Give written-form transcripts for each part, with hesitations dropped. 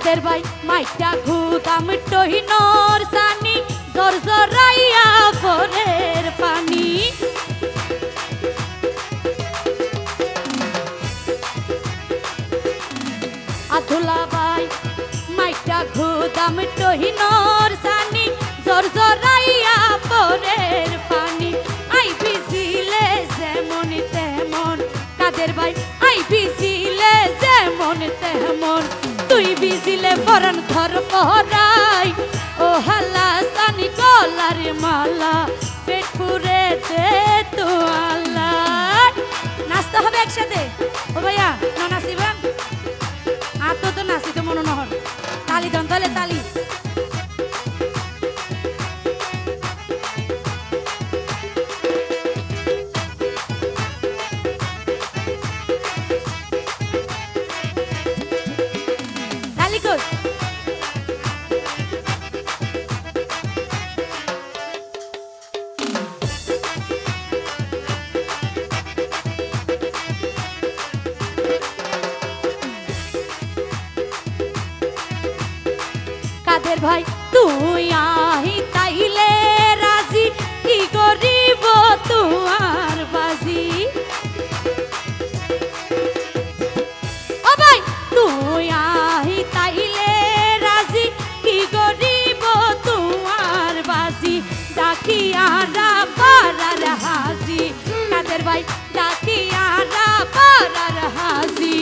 কাদের ভাই মাইটা ঘুদাম টহিনর সানি জর জরাইয়া ভোরের পানি আধুলা ভাই মাইটা ঘুদাম টহিনর সানি জর জরাইয়া ভোরের পানি আই ভিজিলে যেমন তেমন কাদের ভাই আই ভিজিলে যেমন তেমন তুই ভিজিলে পরান ঘর পরাই ও হালা সানি গলার মালা পেট পুরে দে তো আল্লাহ নাচতে হবে একসাথে ও ভাইয়া না নাচিবেন আর তো নাচিতে মনে নহর তালি দেন তাহলে তালি কাদের ভাই তুই আহি তাইলে রাজি কি করিব তোমার বাজি ও ভাই তুই আহি তাইলে রাজি কি করিব তোমার বাজি ডাকিয়ারা পারার হাজি কাদের ভাই ডাকিয়ারা পারার হাজি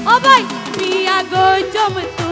ও ভাই পিয়া গো জমতে